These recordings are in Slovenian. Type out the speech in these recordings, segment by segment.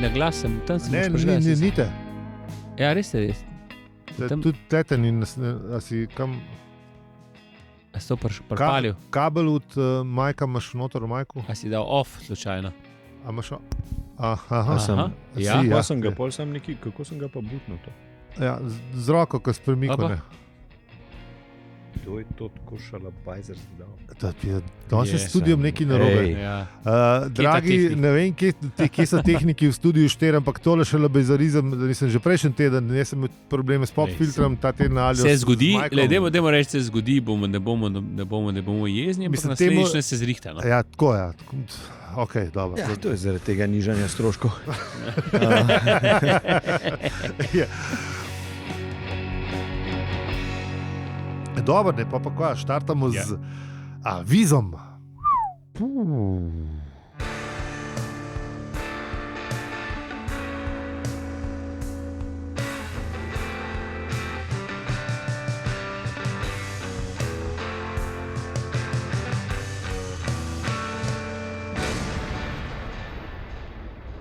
na glas sem tam se Ne, ni te. Ja, res je. Tudi tete ni, a si kam... A si to prpalil? Kabel od majka imaš noter v majku? A si dal off slučajno? A imaš... Ja. Ja, sem ga, pol sem neki, kako sem ga pa butnil to? Ja, z roko, ko spremiko, ne. Kdo je to tako šalabajzer zdal? To je s studijom nekaj narobe. Dragi, ne vem, kje so tehniki v studiju 4, ampak tole šalabajzerizem, da nisem že prejšnji teden, ne sem imel probleme s popfiltrom, ta teden ali se zgodi, dajmo reči, se zgodi, ne bomo jezni, ampak naslednjič se zrihta. No? Ja, tako je. Ok, dobro. Ja, to je zaradi tega nižanja stroškov. Dobro, ne, pa kaj, štartamo z avizom.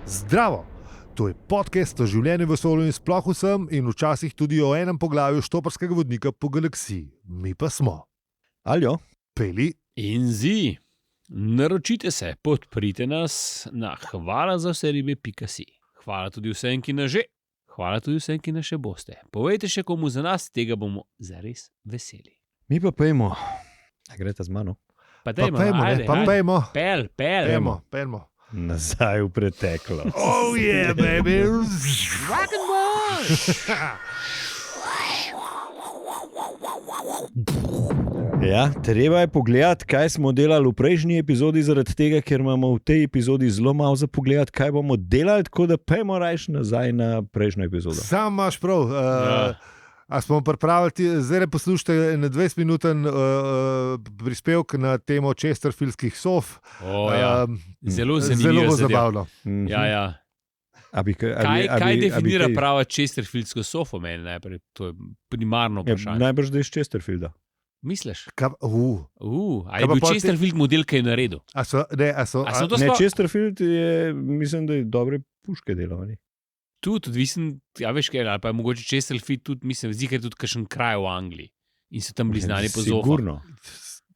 Zdravo! To je podcast o življenju v vesolju in sploh vsem in včasih tudi o enem poglavju štoparskega vodnika po galaksiji. Mi pa smo. Aljo. Peli. In zi. Naročite se, podprite nas na hvalazavseribe.si. Hvala tudi vsem, ki nas že. Hvala tudi vsem, ki nas še boste. Povejte še komu za nas, tega bomo zares veseli. Mi pa pejmo. A grete z mano? Pejmo. Pel. Nazaj v preteklo. Oh yeah, baby. Rock and roll. Ja, treba je pogledati, kaj smo delali v prejšnji epizodi, zaradi tega, ker imamo v tej epizodi zelo malo za pogledati, kaj bomo delali, tako da pejmo rajš nazaj na prejšnjo epizodo. Sam imaš prav. A smo pripravili, zdaj poslušajte na 20-minuten prispevek na temo chesterfieldskih sof. Zelo zanimivo. Zelo zabavno. Ja. Kaj definira prava chesterfieldsko sofo meni najprej? To je primarno vprašanje. Najbrž da iz Chesterfielda. Misliš? A je bil Chesterfield model, kaj je naredil? Chesterfield je, mislim, da je dobre puške delovali. Tudi odvisen, veš kaj, ali pa je mogoče Chesterfield tudi, mislim, zdi, ker je tudi kakšen kraj v Angliji in so tam bili znani po zofa. Sigurno.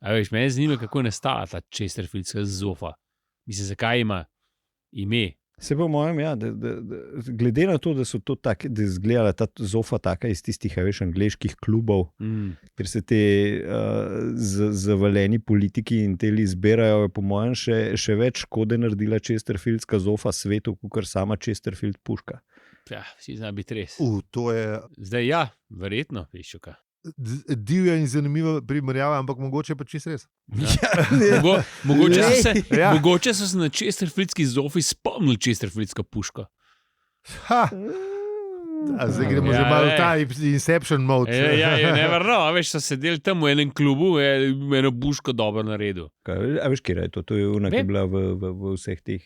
Veš, mene zanima, kako je nastala ta Chesterfieldska zofa. Mislim, zakaj ima ime? Se po mojem, ja, glede na to, da so to tako, da je izgledala ta zofa taka iz tistih, veš, angleških klubov, ker se te zavaleni politiki in teli zbirajo, po mojem še več škode naredila Chesterfieldska zofa svetu, kot sama Chesterfield puška. Ja, vsi zna biti res. To je... Zdaj ja, verjetno, pišuka. Divja in zanimiva primerjava, ampak mogoče pa čisto res. Ja. Mogoče so se na Chesterfieldski zofi spomnili Chesterfieldska puška. Zdaj gremo že malo v ta Inception mode. Ja, never know. Veš, so sedeli tam v enem klubu, eno puško dobro naredil. A veš, kje je to? To je ona, ki je bila v vseh teh,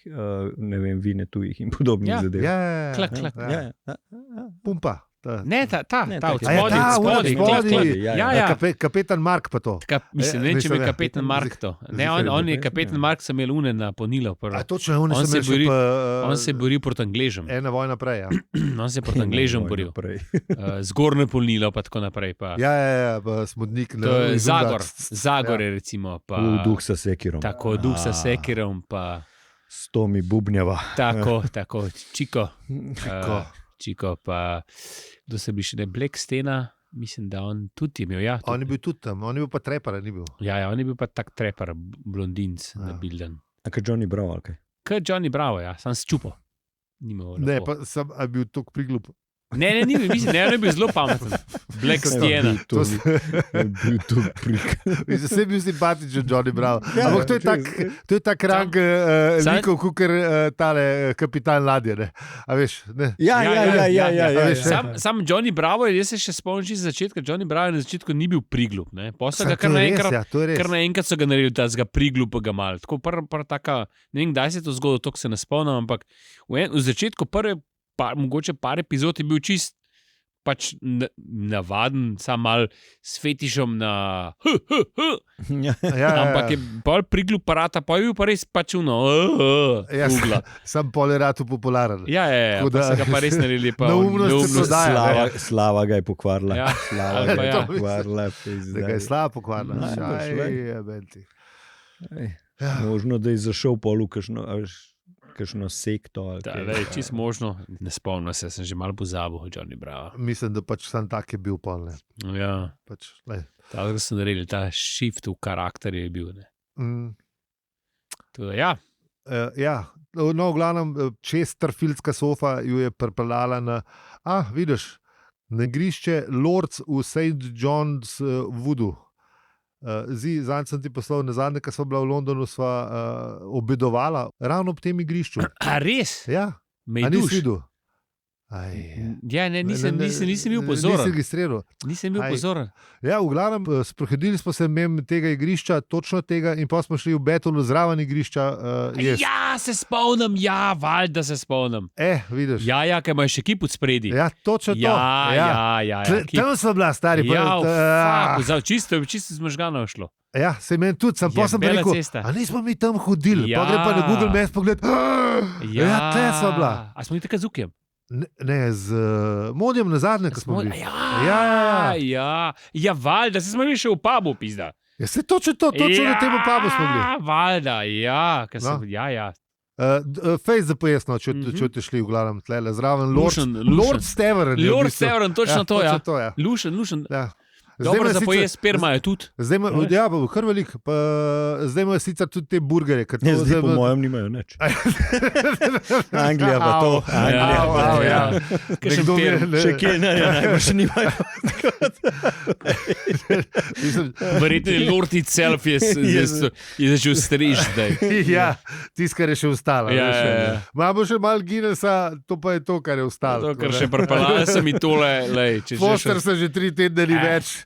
ne vem, vine tujih in podobnih zadev. Ja. Klak. Pumpa. Ne, ta od spodaj. Ja. Kapetan Mark pa to. Mislim, ne, če bi kapetan Mark to. Ne, on je kapetan Mark, sem imel une na ponilo. On se bori proti Angležem. Ena vojna prej, ja. On se proti Angležem boril. Zgornje ponilo pa tako naprej. Ja, smodnik. To je Zagor je recimo. Duh sa sekirom. Tako, duh sa sekirom pa... S Tomi Bubnjava. Tako, Čiko pa, kdo se bi še ne Blackstena, mislim, da on tudi imel. Ja, on je bil tudi tam, on je bil pa trepar, ni bil. Ja, on je bil pa tak trepar, blondinc na bilden. A kaj Johnny Bravo, ali kaj? Kaj Johnny Bravo, ja, sam s čupo. Ne, pa sem bil tok priglup. Ne, mislim, on je bil zelo pameten. Blackstena. To je bil to prik. Vse je bil simpatičen Johnny Bravo. Ampak to je tak rang likov, kukor tale kapitan ladje, ne? A veš, ne? Ja. Sam Johnny Bravo, jaz se še spomnim iz začetka, Johnny Bravo na začetku ni bil priglup, ne? Posle ga kar naenkrat so ga naredili, da ga priglupega mal. Tako prva taka, ne vem, kdaj se to zgodilo, to se ne spomnim, ampak v začetku mogoče par epizod je bil čist pač navaden, sam mal s fetišom na ampak je bolj prikljup parata, pa je bil pa res pač ugla. Sam poleratu popularen. Ja, pa se ga pa res naredili. Slava ga je pokvarila. Ja. Slava ga je pokvarila. Da ga je slava pokvarila. Možno, da je zašel polu kakšno sekto. Čisto možno. Ne spomnim se, sem že malo pozabil, Johnny Bravo. Mislim, da pač sam tak je bil pol. Ja. Pač, ta shift v karakterju je bil. Tudi, ja. No, v glavnem, Chesterfieldska sofa ju je pripeljala na, vidiš, na igrišče Lords v St. John's Woodu. Zanj sem ti poslal, nazadnje, ko sva bila v Londonu, sva obedovala ravno ob tem igrišču. A res? Ja. Me je nisi videl? Ja, nisem bil pozoren. Nisem bil pozoren. Ja, v glavnem, sprehodili smo se mimo tega igrišča, točno tega, in pa smo šli v Betolu zraven igrišča. Ja, se spomnim, valjda se spomnim. Vidiš. Ja, ker imaš še kip od spredi. Ja, točno to. Ja. Tam smo bila, stari. Čisto zmožgano šlo. Ja, se meni tudi, sem pa sem rekel, nismo mi tam hodili. Pa gre pa na Google Maps pogled. Ja, tle smo bila. A smo mi tako z Ukem? Ne, z Modjem nazadnje, ko smo bili. Ja, valjda, se smo bili še v pubu, pizda. Ja, se točno na tem pubu smo bili. Valjda, ja. Fejs za pojasno, če te šli v glavnem tlele, zraven Lord Steveren. Lord Steveren, točno to, ja. Lušen. Ja. Dobro, za pojesti sperma je tudi. Ja, kar velik. Zdaj imajo sicer tudi te burgerje. Zdaj po mojem nimajo nič. Anglija pa to. Še kje najbolj še nimajo. Verjetno je Lord itself je začel striž zdaj. Ja, tiskar je še ostalo. Imamo še malo Guinnessa, to pa je to, kar je ostalo. To, kar še prepalali se mi tole. Foster se že 3 tedne ni več.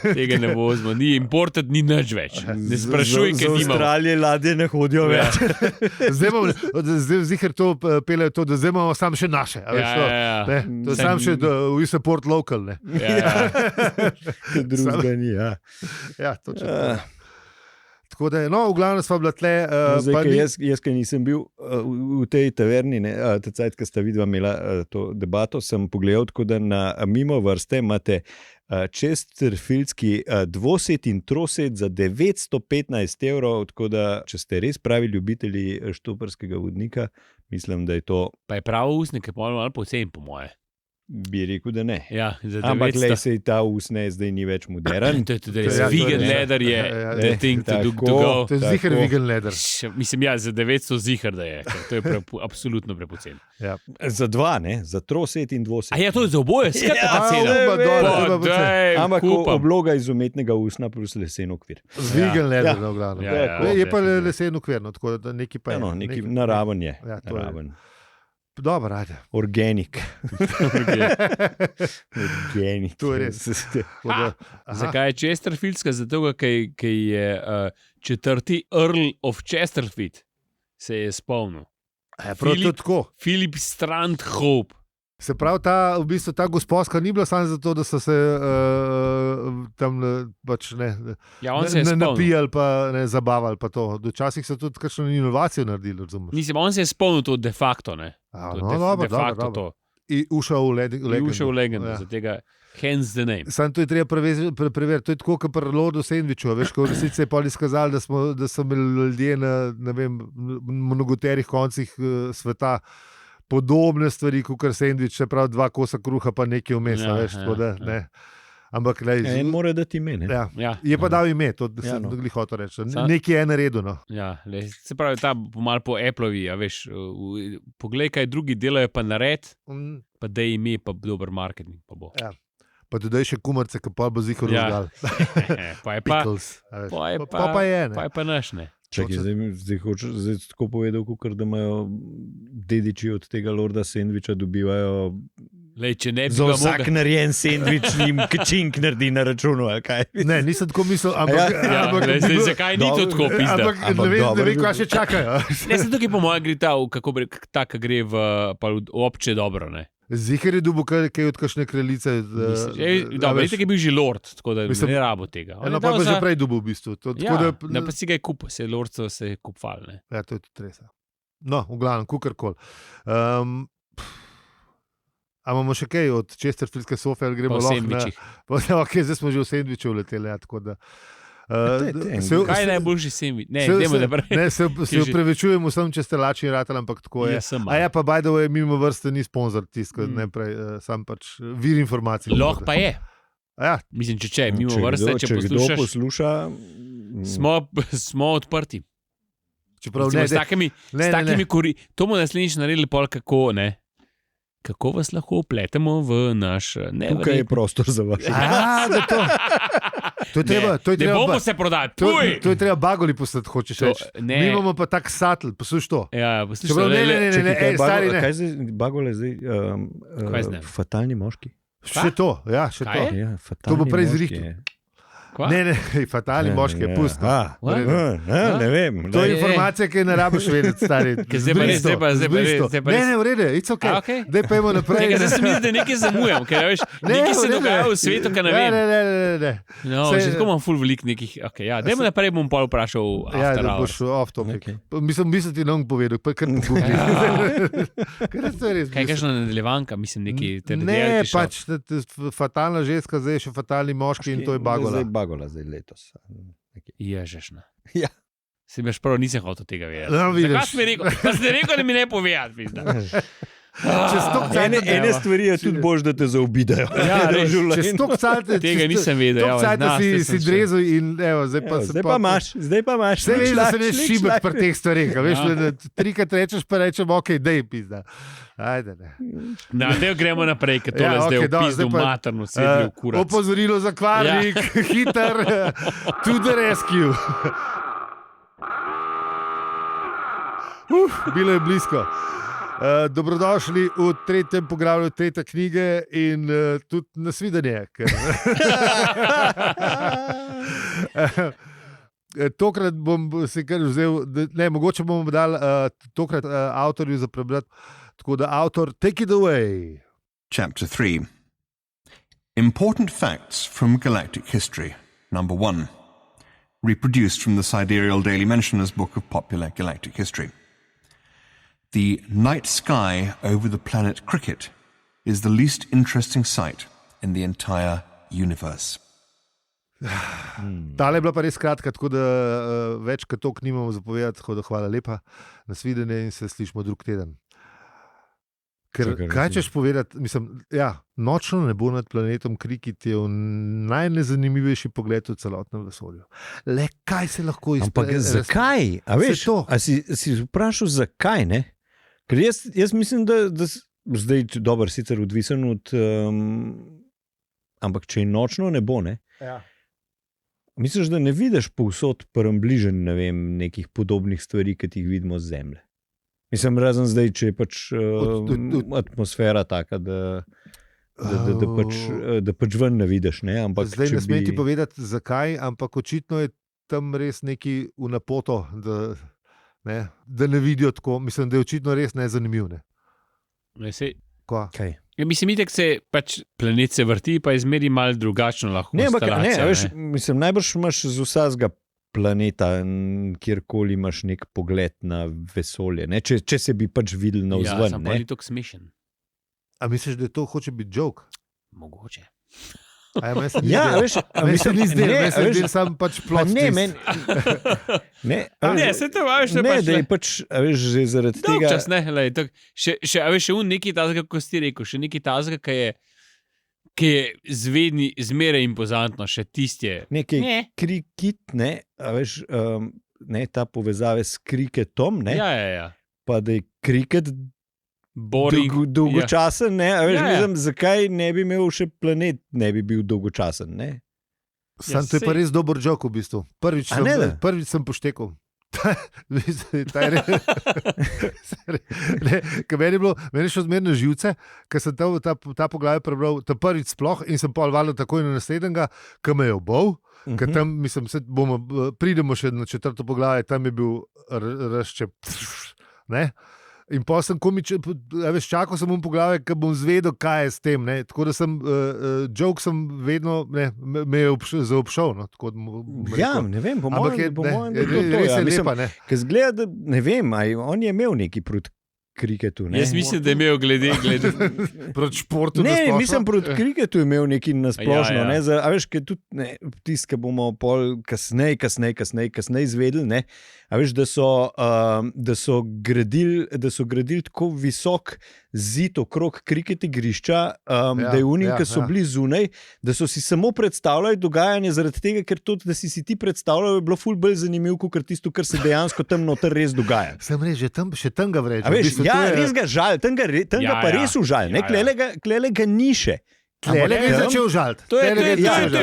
Tega ne vozimo, ni imported, ni nič več. Ne sprašuj, ker nimamo. Z Avstralije ladje ne hodijo več. Zdaj zihar to pelejo to, da zdaj imamo sam še naše. To je sam še we support local. Drugega ni, Ja, točno. Tako da, v glavnem sva bila tle. Jaz, ki nisem bil v tej taverni, ta cajt, ko sta vidva imela to debato, sem pogledal, tako da na mimo vrste imate Chesterfieldski dvoset in troset za 915 €, tako da, če ste res pravi ljubitelji štoparskega vodnika, mislim, da je to... Pa je pravo usnik, je malo pocen, po moje. Bi rekel, da ne. Ja, ampak le se je ta usne, zdaj ni več modern. To je tudi res. Vegan leather je the thing to go. To je zihar vegan leather. Mislim, za 900 zihar, da je. To je absolutno prepocen. Za dva, ne? Za troset in dvoset. To je za oboje, skratka cena. Ampak obloga iz umetnega usna plus lesen okvir. Z vegan leather, v glavnem. Je pa lesen okvir, tako da neki pa je. Neki naraven je. Dobro, ajde. Organic. To je res. Zakaj je Chesterfieldska? Zato, ker je četrti Earl of Chesterfield se je spomnil. Philip Strandhope. Se pravi, v bistvu ta gospodska ni bila samo zato, da so se tam pač napijali pa ne zabavali pa to. Včasih so tudi kakšno inovacijo naredili, razumeš? Mislim, on se je spomnil to de facto, ne? Dobro. In ušel v legendo. Za tega hence the name. Samo to je treba preveriti. To je tako, kot pri Lordu Sandwichu. Veš, ko v resnici je pol izkazali, da so imeli ljudje na mnogoterih koncih sveta podobne stvari, kot kar sendvič, čeprav 2 kosa kruha, pa nekaj vmes, veš, tako da, ne. Ampak, en mora dati ime, ne? Je pa dal ime, to sem dogli hotel reči. Nekaj je naredil, no. Se pravi, ta malo po Appleovi, veš, poglej, kaj drugi delajo, pa nared, pa da ime, pa dober marketing, pa bo. Pa dodaj še kumarce, ki pa bo zihar vzgal. Pa je pa naš, ne. Čakaj, zdaj tako povedal, da imajo dediči od tega Lorda Sandviča dobivajo za vsak narejen sendvič jim kčink naredi na računu, ali kaj? Ne, nisem tako mislil, ampak zakaj ni to tako pizda? Ampak ne vem, kaj še čakajo. Ne, sem tukaj po mojem gre ta, kako gre v obče dobro, ne? Zihar je dobil kaj od kakšne kraljice. Dobro, je bil že lord, tako da ne rabo tega. Pa je že prej dobil v bistvu. Pa si ga je kupil, se je lordcev se je kupval. Ja, to je tudi res. No, v glavnem, kukorkoli. A imamo še kaj od Chesterfieldske sofe, ali gremo lahko na... Okay, zdaj smo že v sendviču leteli, tako da... Kaj je najboljši sendvič? Se upravičujem vsem, če ste lačni ratali, ampak tako je. A ja, pa by the way, mimo vrste ni sponzor tiska, ne prej, sam pač vir informacij. Lahko pa je. Ja. Mislim, če mimo vrste, če posluša, smo odprti. Čeprav s takimi to bomo naslednjič naredili pol kako, ne? Kako vas lahko upletemo v naš... Tukaj je prostor za vaše. To je treba... Ne bomo se prodati. To je treba bagoli postati, hočeš reči. Mi imamo pa tak satl, posluš to. Ja, posluš to. Ne, stari ne. Kaj zdaj bagole zdaj? Fatalni moški. Še to, ja, še to. To bo prej zrihti. Ne, fatalni moški je pust. Ne vem. To je informacija, ki je ne rabiš vedeti, stari. Zdaj pa Ne, v redu, it's ok. Daj pa imamo naprej. Zdaj se mi zdi, da nekaj zamujam, ker veš, nekaj se dogaja v svetu, kar ne vem. Ne. No, že tako imam ful velik nekih, dajmo naprej, bom pa vprašal Ja, da boš off topic. Mislim ti nam povedal, pa kar pogubli. Kaj je kakšna nadaljevanka, mislim, neki... Ne, pač fatalna ženska, zdaj je še fatalni moški in to je bagola. Bagola zdaj letos. Ježešna. Ja. Se mi prav nisem hotel tega vedeti. No, zakaj si mi rekel? Pa si rekel, da mi ne povedati. Ene stvari je tudi bož, da te zaobidajo. Tega nisem vedel. Si drezel in evo, zdaj pa imaš. Se veš, da se ne šibek pri teh stvareh. Veš, trikrat rečeš, pa rečem, ok, dej pizda. Ajde, ne. Zdaj gremo naprej, ker tole zdaj v pizdu materno sedli v kurac. Opozorilo za kvarnik, hiter, to the rescue. Bilo je blisko. Dobrodošli v 3. poglavju 3. knjige in tudi nasvidenje. Tokrat bom se kar vzel, mogoče bomo dali tokrat avtorju za prebrati. Tako da avtor, take it away. Chapter 3. Important facts from galactic history. Number 1. Reproduced from the Sidereal Daily Mentioner's book of popular galactic history. The night sky over the planet Cricket is the least interesting sight in the entire universe. Tale je bila pa res kratka, tako da več kot toliko nimamo zapovedati, tako da hvala lepa, nasvidenje in se slišimo drug teden. Ker kaj češ povedati, mislim, nočno nebo nad planetom Cricket je v najnezanimivejši pogled v celotnem vesolju. Le kaj se lahko Ampak zakaj? A veš, si vprašal zakaj, ne? Ker jaz mislim, da zdaj dober sicer odvisen od ampak če je nočno nebo, ne? Ja. Misliš, da ne vidiš povsod bližen, ne vem, nekih podobnih stvari, ki jih vidimo z Zemlje? Mislim, razen zdaj, če je pač atmosfera taka, da pač ven ne vidiš. Ne? Ampak, zdaj ne smem ti povedati, zakaj, ampak očitno je tam res neki v napoto, da ne vidijo tako. Mislim, da je očitno res nezanimiv. Ne, sej. Kaj? Ja, mislim, da se pač planet se vrti, pa je zmeri malo drugačno lahko. Mislim, najbrž imaš z vsega planeta, kjerkoli imaš nek pogled na vesolje. Ne? Če se bi pač videl na vzven. Ja, sam pa ni tako smešen. A misliš, da to hoče biti joke? Mogoče. Mislim, ni zdel, sam pač plot. Ne, se to vaš ne pač. Ne, pač, veš, že zaradi tega. Dolgčas, ne, še nekaj tazga, ko si rekel, še nekaj tazga, ki je zmeraj impozantno, še tistje. Nekaj krikit, ne, a veš, ta povezave s kriketom, ne, ja. Pa da je kriket dolgočasen, ne, a veš, mislim, zakaj ne bi imel še planet, ne bi bil dolgočasen, ne. Sam to je pa res dober joke v bistvu. Prvič sem poštekal. Meni je šlo zmerno živce, ker sem ta poglavje prebral ta prvič sploh in sem pol valjda takoj na naslednjega, ki me je obol, ker tam pridemo še na 4. poglavje, tam je bil razčep, ne? In pa sem čakal sem po glavi, da bom zvedel, kaj je s tem. Ne? Tako da sem, joke sem vedno me je zaobšel. No? Ne vem, po mojem, res je lepa. Ker zgleda, da ne vem, on je imel neki proti kriketu. Ne? Jaz mislim, da je imel glede proti športu. Ne, mislim, proti kriketu je imel neki nasplošno. A veš, ker tudi tisk, ki bomo pol kasneje izvedeli, ne? A veš, da so gradili tako visok zid okrog kriket igrišča, da je unim, ki so bili zunaj, da so si samo predstavljali dogajanje zaradi tega, ker to, da si ti predstavljal, je bilo ful bolj zanimivo, kot tisto, kar se dejansko tam noter res dogaja. Sem rekel, še tam ga vreče. A veš, res ga žal, tam ga pa res užal, klele ga ni še. Klele ga je začel žaliti. To je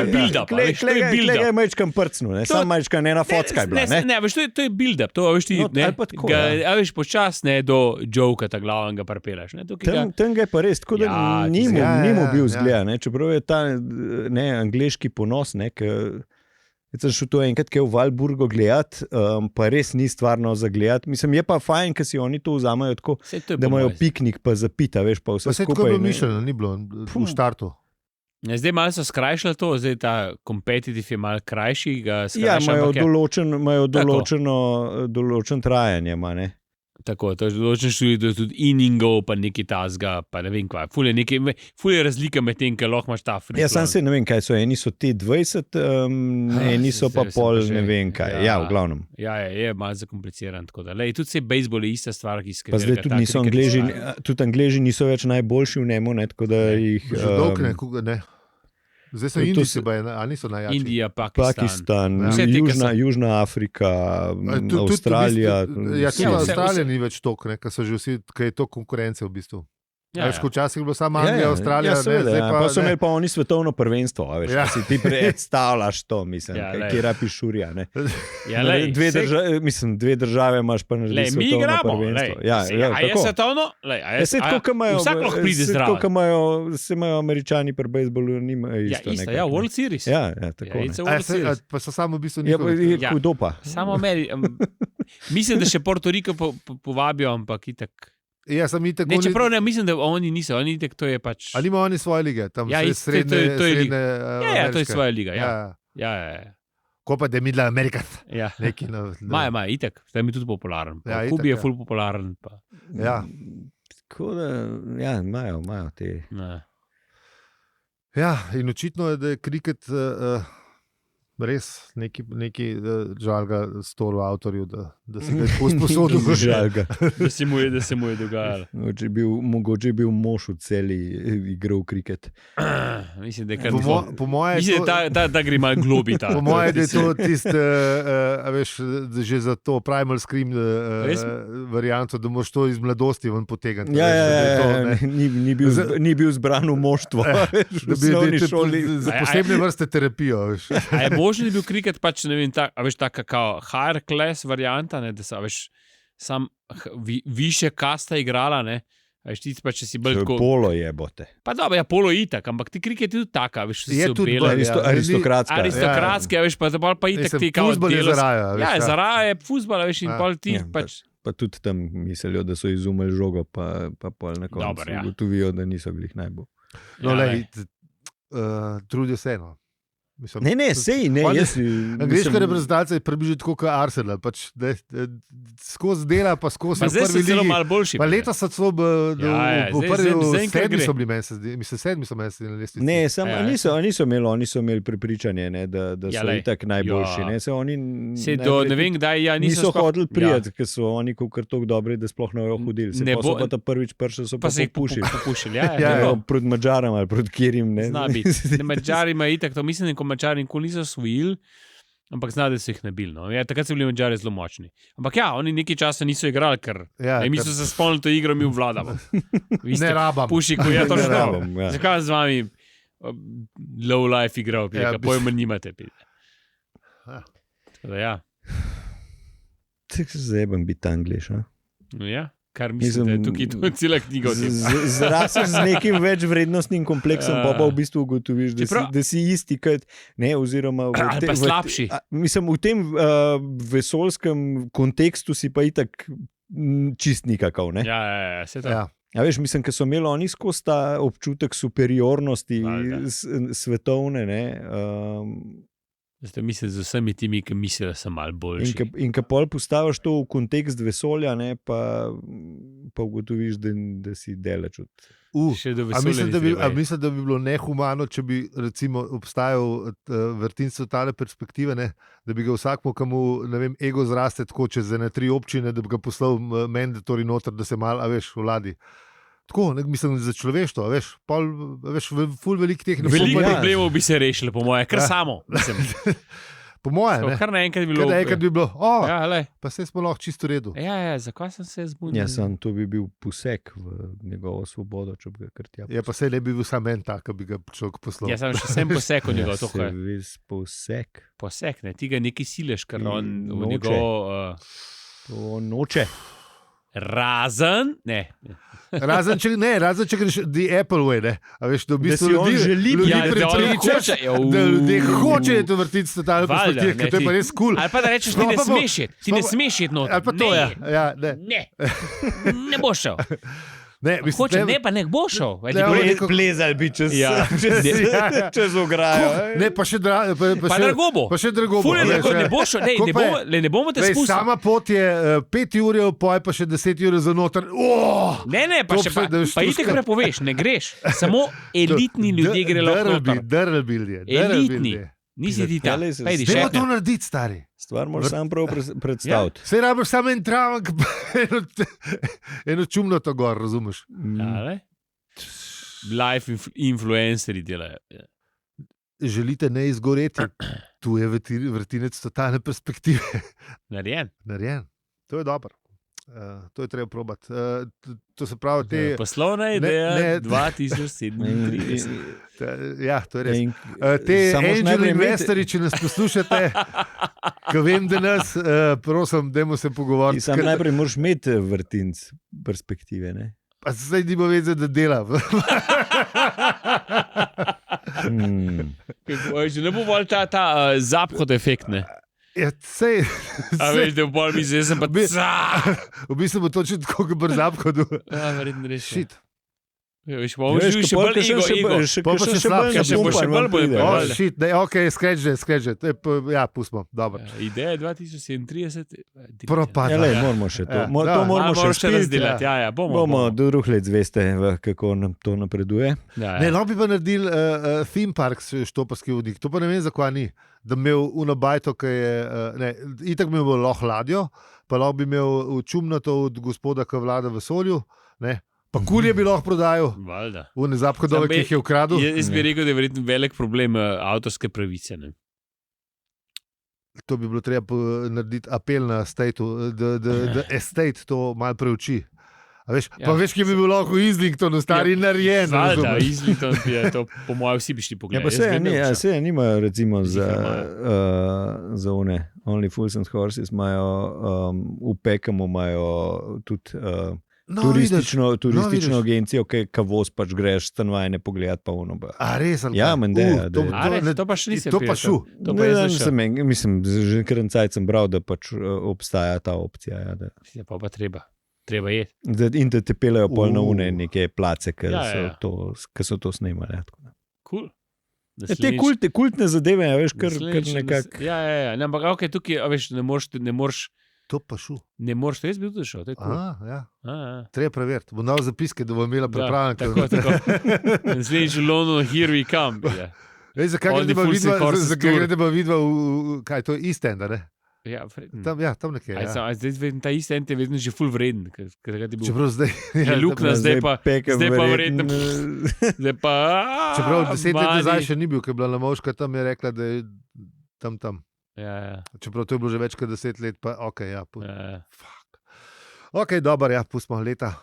build-up. Klele ga je majčkam prcnil, samo majčkam ena focka je bila. Ne, veš, to je build-up, to veš ti, veš počas do joka ta glavnega prepelaš. Tam ga je pa res, tako da ni mu bil zgled, čeprav je ta angleški ponos, jaz sem šel to enkrat v Valburgo gledati, pa res ni stvarno za gledati. Mislim, je pa fajn, ker si oni to vzamejo tako, da imajo piknik pa zapita, veš, pa vse skupaj. Tako je bilo mišljeno, ni bilo v štartu. Zdaj malo so skrajšali to, zdaj ta competitive je malo krajši. Imajo določen trajanje, ne? Tako, to je določen študij, tudi inningov, pa neki tasga, pa ne vem kva. Ful je razlika med tem, ker lahko imaš ta free. Ja, sam se ne vem, kaj so, eni so te 20, eni so pa pol, ne vem kaj. Ja, v glavnem. Ja, je malo zakompliciran, tako da. Tudi se bejzbol je ista stvar, ki pa zdaj tudi niso Angleži niso več najboljši v njemu, tako da jih... Že dolg ne. Zdaj so Indijci, ali niso najjači? Indija, Pakistan. Južna Afrika, Avstralija. Tudi Avstralija ni več toliko, ker so že vsi, ker je to konkurence v bistvu. Včasih je bilo samo Anglija, Avstralija. Pa so imeli pa oni svetovno prvenstvo, veš, si ti predstavljaš to, mislim, kje rapi šurja. Dve države imaš pa narediti svetovno prvenstvo. Je svetovno? Vsak lahko pride zraven. Se imajo Američani pri bejzbolu, nimajo isto. Ja, World Series. Ja, tako. Pa so samo v bistvu njihovi. Kdo pa? Samo mislim, da še Puerto Rico povabijo, ampak itak. Ja, čeprav ne, mislim, da oni niso, oni itak, to je pač... Ali ima oni svoje lige, tam srednje Ja, to je svoja liga, ja. Ko pa da je midla Amerika. Ja. Maja, itak, zdaj mi tudi popularen. Kubi je ful popularen. Ja. Tako da, ja, imajo te... Ja, in očitno je, da je kriket res neki žalga stolu avtorju, da se ga je posposodil. Žalga. Da se mu je dogajalo. Mogoče je bil mož v celi igral kriket. Mislim, da je kar da gre malo globi ta. Po moje, da je to tiste, veš, že za to primal scream varianto, da moraš to iz mladosti ven potegati. Ni bil zbran v moštvo. Da bi za posebne vrste terapijo. A je možno, da je bil kriket pač, ne vem, ta kakao higher class varianta, da so, veš, sam više kasta igrala, ne, veš, ti pa, če si bolj tako... Polo jebote. Pa dobro, ja, polo itak, ampak ti kriket je tudi taka, veš, je tudi aristokratska. Aristokratska, veš, pa itak ti kao fuzbol je zaraja. Ja, zaraja je fuzbol, veš, in pol ti pač... Pa tudi tam mislijo, da so izumeli žogo, pa pol na koncu ugotovijo, da niso bili najbolj. No, trudijo se, no. Mislim, sej, ne. Angleška reprezentacija je približno tako kot Arsenal, pač skozi dela, pa skozi prvi ligi. Zdaj so celo malo boljši. Pa leta so celo v prvi sedmi so bili meni, mislim, sedmi so meni na lestvici. Ne, niso imeli prepričanje, da so itak najboljši. Ne vem, kdaj niso hodili prijeti, ker so oni kar toliko dobri, da sploh ne bojo hodili. Se pa so pa ta prvič prišli, so pa se popušili. Proti Madžaram ali proti kjerim. Zna biti. Madžari ima itak, to mislim, Mačari nikoli niso osvojili, ampak zna, da so jih nabili. No. Ja, takrat so bili Mačari zelo močni. Ampak ja, oni nekaj časa niso igrali, ker mi so se spomnili to igro, mi vladamo. Ne rabam. Pušiku, ja, to ne rabam. Zakaj z vami low life igral, pa pojma nimate. Ja. Tako se zebam biti Angliš, a? No ja. Kar mislim, da je tukaj cela knjiga o tem. Zrasel z nekim več vrednostnim kompleksom, pa v bistvu ugotoviš, da si isti kot, ne, oziroma... slabši. Mislim, v tem vesoljskem kontekstu si pa itak čist nikakov. Ne? Ja, se to. Ja. Ja, veš, mislim, ker so imeli oni skozi ta občutek superiornosti svetovne. Ne? Zdaj mislim z vsemi timi, ki mislijo, da sem malo boljši. In ko pol postaviš to v kontekst vesolja, ne, pa ugotoviš, da si daleč od. Mislim, da bi bilo nehumano, če bi recimo obstajal vrtinc totale perspektive, ne, da bi ga vsakmu, komu ego zraste tako čez 3 občine, da bi ga poslal mandatori noter, da se malo, vladi. Tako, mislim, za človeštvo, ful veliko teh veliko problemov bi se rešili, po moje, kar samo. Po moje, ne. Kar naenkrat bi bilo. Pa se smo lahko čisto redu. Ja, zakaj sem se zbudil? Ja, to bi bil poseg v njegovo svobodo, če bi ga krtjal. Ja, pa se ne bi bil samo en tak, ki bi ga človek poslal. Ja, sem poseg v njegov, to je. Poseg. Poseg, ne, ti ga neki sileš, ker on v njegov... To noče. Razen, če greš the Apple way, ne. A veš, da v bistvu ljudi prepričaš, da ljudje hočejo to vrtiti totalno perspektivo, ker to je pa res cool. Ali pa da rečeš, ti ne smeš iti noter. Ali pa to, ne boš šel. Ne, pa ne bo šel. Plezal bi čez ograjo. Ne, pa še drago bo. Ne bomo te spustili. Sama pot je 5 ur, pa še 10 ur za noter. Ne, pa itek prepoveš, ne greš. Samo elitni ljudje gre lahko noter. Elitni. Nisi ti tam. Dajmo to narediti, stari. Stvar moraš sam prav predstaviti. Sej rabiš samo en travek, eno čumno to gor, razumeš? Life influenceri delajo. Želite ne izgoreti, tu je vrtinec totalne perspektive. Narejen. To je dobro. To je treba probati. To se pravi, te poslovna ideja 2037. Ja, to je res. Te angel investori, če nas poslušate, ko vem, da nas, prosim, dajmo se pogovoriti. Sam najprej moraš imeti vrtinc perspektive, ne? Pa zdaj nima veze, da dela. Ne bo bolj ta zaphod efekt, ne? Ja, sej. A veš, da bolj mi zdaj sem pa... V bistvu bo točno tako, kot brzap hodu. Ja, verjetno res. Shit. Veš, bomo živeli še bolj ego. Še bolj bolj. Shit, ok, skreč že. Ja, pustimo, dobro. Ideja 2037. Propada. Ja, moramo še to. To moramo še razdelati. Ja, bomo do drugih let zveste, kako nam to napreduje. Ne, no bi pa naredili theme park štoparski vodnik. To pa ne vem, zakaj ni. Da bi imel unabajto, ki je... Itak bi imel lahko ladjo, pa lahko bi imel čumnato od gospoda, ki vlada v vesolju, ne? Pa kulje bi lahko prodajal. Valjda. V nezaphodove, ki jih je ukradil. Jaz bi rekel, da je verjetno velik problem avtorske pravice. Ne? To bi bilo treba narediti apel na stateu, da estate to malo preuči. Veš, ja, pa veš, ki bi bil lahko Islington, stari narejen. Valjda, Islington je to, po mojem, vsi bi šli pogledati. Ja, se nimajo, recimo, za one Only Fools and Horses, imajo v Pekamu imajo tudi turistično agencijo, ki voz pač greš stanovanje pogledati pa ono. A res? Ja, Mendeja. To pa še nisem. To pa šu. Mislim, že kar en cajt sem bral, da pač obstaja ta opcija. Ja, pa treba je. In da te pelejo pol na une neke place, ki so to snemali. Cool. Te kultne zadeve, veš, kar nekako. Ja, ampak ok, tukaj, veš, ne moreš to pa šu. Ne moreš, res bi tudi šel. Ja. Treba preveriti. Bo dal zapiske, da bo imela pripravljen. Tako. Naslednjič v Londonu, here we come. Zakaj ne bo videl, kaj to je East End, ne? Ja, tam nekje. Zdaj ta East End je vedno že full vreden. Čeprav zdaj... Je lukna, zdaj pa vreden. Čeprav 10 let nazaj še ni bil, ker je bila Lamovška, tam je rekla, da je tam. Ja. Čeprav to je bilo že več kot 10 let, pa ok, ja. Ok, dobro, ja, pustimo leta.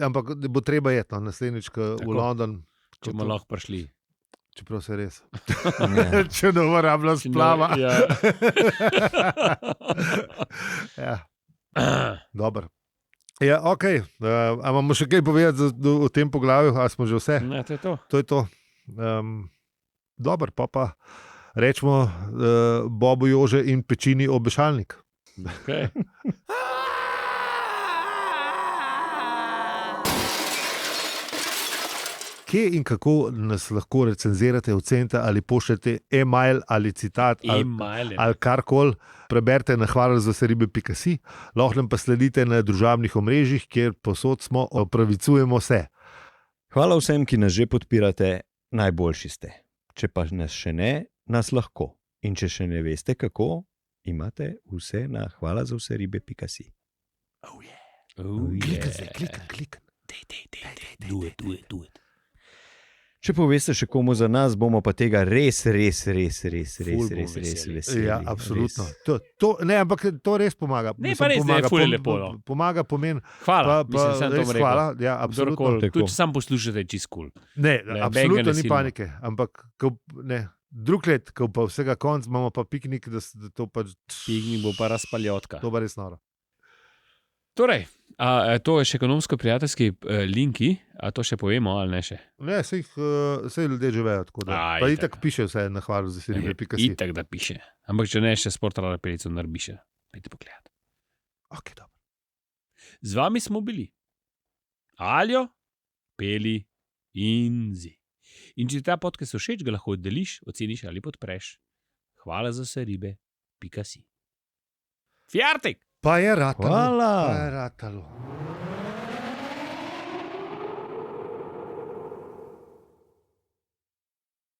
Ampak bo treba jeti, naslednjič v London. Če bomo lahko prišli. Čeprav se res. Če ne bo rabila splava. Ja. Dobro. Ja, ok. A imamo še kaj povedati o tem poglavju? A smo že vse? Ne, to je to. To je to. Dobro, pa rečemo Bobu Jože in pečini obešalnik. Okay. kje in kako nas lahko recenzirate, ocenite ali pošljete e-mail ali citat ali karkoli, preberite na hvalazveseribe.si, lahko nam pa sledite na družabnih omrežjih, kjer posod smo, opravičujemo se. Hvala vsem, ki nas že podpirate, najboljši ste. Če pa nas še ne, nas lahko. In če še ne veste kako, imate vse na hvalazveseribe.si. Oh yeah. Klikaj. Do it. Če poveste še komu za nas, bomo pa tega res veseli. Ja, absolutno. Ampak to res pomaga. Ne, pa res, pomaga, je lepo. Pomaga pomen. Hvala, hvala. Ja, absolutno. Tudi če sam poslušate, čist kul. Ne, absolutno ni panike, ampak drug let, ko pa vsega konc, imamo pa piknik, da to pa... Piknik bo pa razpaljotka. To pa res noro. Torej, to je še ekonomsko-prijateljski linki, a to še povemo ali ne še? Ne, sej ljudje že vejo, tako da. Pa itak piše vse na hvalazveseribe.si. Itak da piše, ampak če ne, še Sportala Pelico narbiše. Pejte pogledat. Ok, dobro. Z vami smo bili Aljo, Peli in Zi. In če ta podcast všeč, ga lahko deliš, oceniš ali podpreš. hvalazveseribe.si. Fjartik! Pa je ratalo. Hvala. Pa je ratalo.